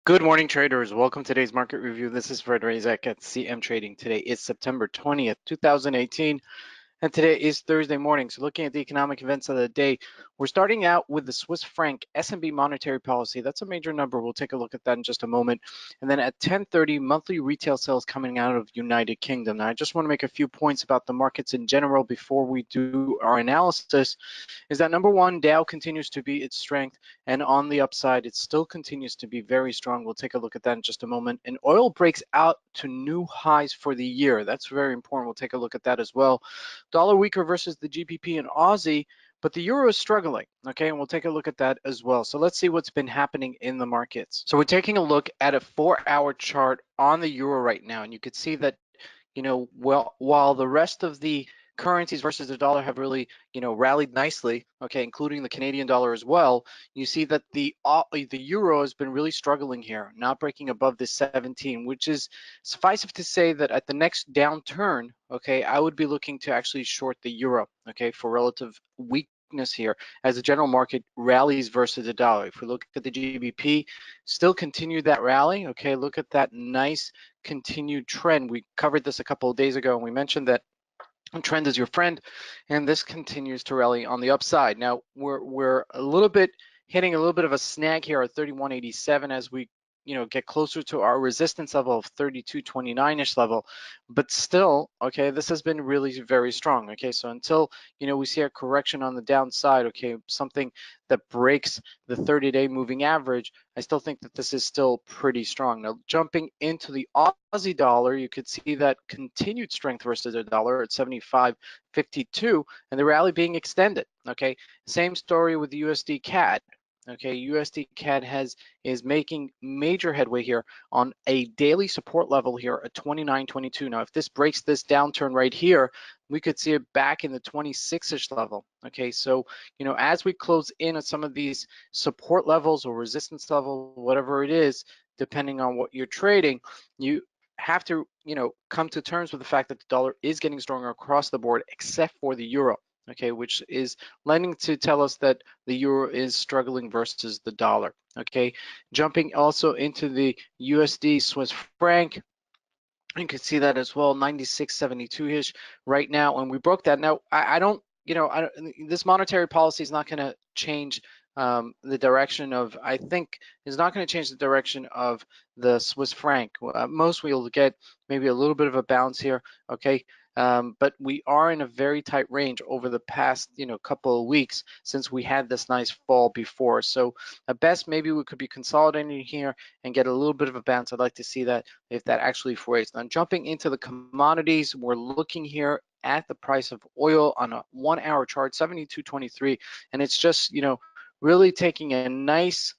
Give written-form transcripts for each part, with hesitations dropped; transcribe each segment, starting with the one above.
Good morning, traders. Welcome to today's market review. This is Fred Razak at CMTrading. Today is September 20th, 2018. And today is Thursday morning. So looking at the economic events of the day, we're starting out with the Swiss franc S&B monetary policy. That's a major number. We'll take a look at that in just a moment. And then at 10:30, monthly retail sales coming out of United Kingdom. Now, I just want to make a few points about the markets in general before we do our analysis. Is that number one, Dow continues to be its strength, and on the upside, it still continues to be very strong. We'll take a look at that in just a moment. And oil breaks out to new highs for the year. That's very important. We'll take a look at that as well. Dollar weaker versus the GBP and Aussie, but the euro is struggling, okay? And we'll take a look at that as well. So let's see what's been happening in the markets. So we're taking a look at a 4-hour chart on the euro right now, and you could see that, well, while the rest of the currencies versus the dollar have really, rallied nicely, okay, including the Canadian dollar as well, you see that the euro has been really struggling here, not breaking above this 17, which is, suffice it to say that at the next downturn, okay, I would be looking to actually short the euro, okay, for relative weakness here as the general market rallies versus the dollar. If we look at the GBP, still continue that rally, okay, look at that nice continued trend. We covered this a couple of days ago, and we mentioned that trend is your friend, and this continues to rally on the upside. Now we're a little bit hitting a little bit of a snag here at 31.87 as we get closer to our resistance level of 32.29ish level, but still, okay, this has been really very strong. Okay, so until we see a correction on the downside, okay, something that breaks the 30-day moving average, I still think that this is still pretty strong. Now jumping into the Aussie dollar, you could see that continued strength versus the dollar at 75.52, and the rally being extended. Okay, same story with the USD CAD. Okay, USD CAD is making major headway here on a daily support level here at 29.22. Now, if this breaks this downturn right here, we could see it back in the 26-ish level. Okay, so as we close in on some of these support levels or resistance level, whatever it is, depending on what you're trading, you have to come to terms with the fact that the dollar is getting stronger across the board, except for the euro. Okay, which is lending to tell us that the euro is struggling versus the dollar. Okay, jumping also into the USD Swiss franc, you can see that as well, 96.72-ish right now, and we broke that. Now, I don't, this monetary policy is not going to change the direction of, I think, is not going to change the direction of the Swiss franc. Most we'll get maybe a little bit of a bounce here, okay? But we are in a very tight range over the past, couple of weeks since we had this nice fall before. So at best, maybe we could be consolidating here and get a little bit of a bounce. I'd like to see that if that actually forays. Now jumping into the commodities, we're looking here at the price of oil on a 1-hour chart, 72.23, and it's just, really taking a nice,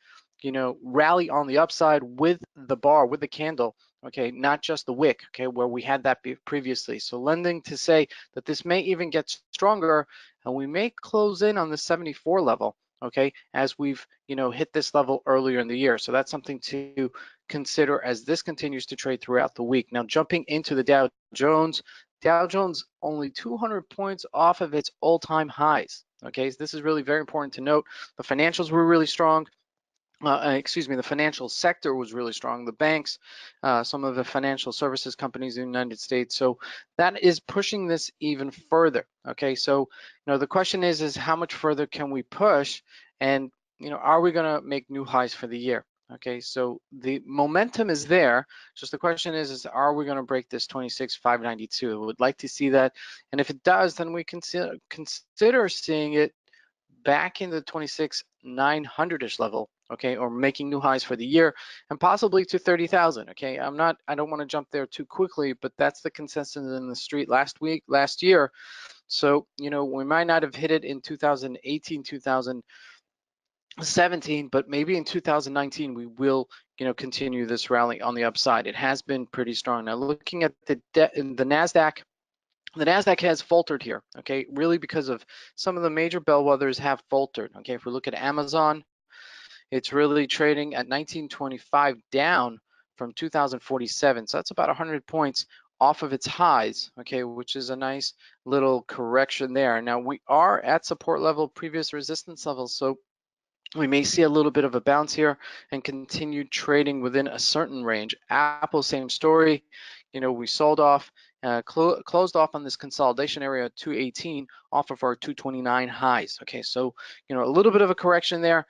rally on the upside with the bar, with the candle. Okay, not just the wick, okay, where we had that previously. So lending to say that this may even get stronger, and we may close in on the 74 level, okay, as we've, hit this level earlier in the year. So that's something to consider as this continues to trade throughout the week. Now jumping into the Dow Jones only 200 points off of its all-time highs. Okay, so this is really very important to note. The financials were really strong. The financial sector was really strong. The banks, some of the financial services companies in the United States. So that is pushing this even further. Okay, so the question is how much further can we push, and are we going to make new highs for the year? Okay, so the momentum is there. Just the question is are we going to break this 26,592? We would like to see that, and if it does, then we consider seeing it back in the 26,900-ish level, okay, or making new highs for the year, and possibly to 30,000. Okay, I don't want to jump there too quickly, but that's the consensus in the street last year. So we might not have hit it in 2018, 2017, but maybe in 2019 we will continue this rally on the upside. It has been pretty strong. Now looking at the Nasdaq. The Nasdaq has faltered here, okay, really because of some of the major bellwethers have faltered. Okay, if we look at Amazon, it's really trading at 1925, down from 2047. So that's about 100 points off of its highs, okay, which is a nice little correction there. Now we are at support level, previous resistance levels, so We may see a little bit of a bounce here and continue trading within a certain range. Apple, same story. You know, we sold off, closed off on this consolidation area at 218 off of our 229 highs. Okay, so, you know, a little bit of a correction there.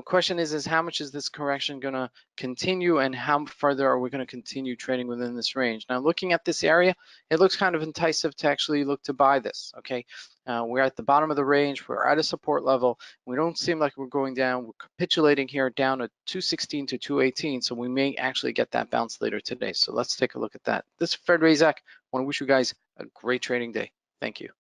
Question is how much is this correction going to continue, and how further are we going to continue trading within this range? Now, looking at this area, it looks kind of enticing to actually look to buy this. Okay, we're at the bottom of the range. We're at a support level. We don't seem like we're going down. We're capitulating here down at 216 to 218, so we may actually get that bounce later today. So let's take a look at that. This is Fred Razak. I want to wish you guys a great trading day. Thank you.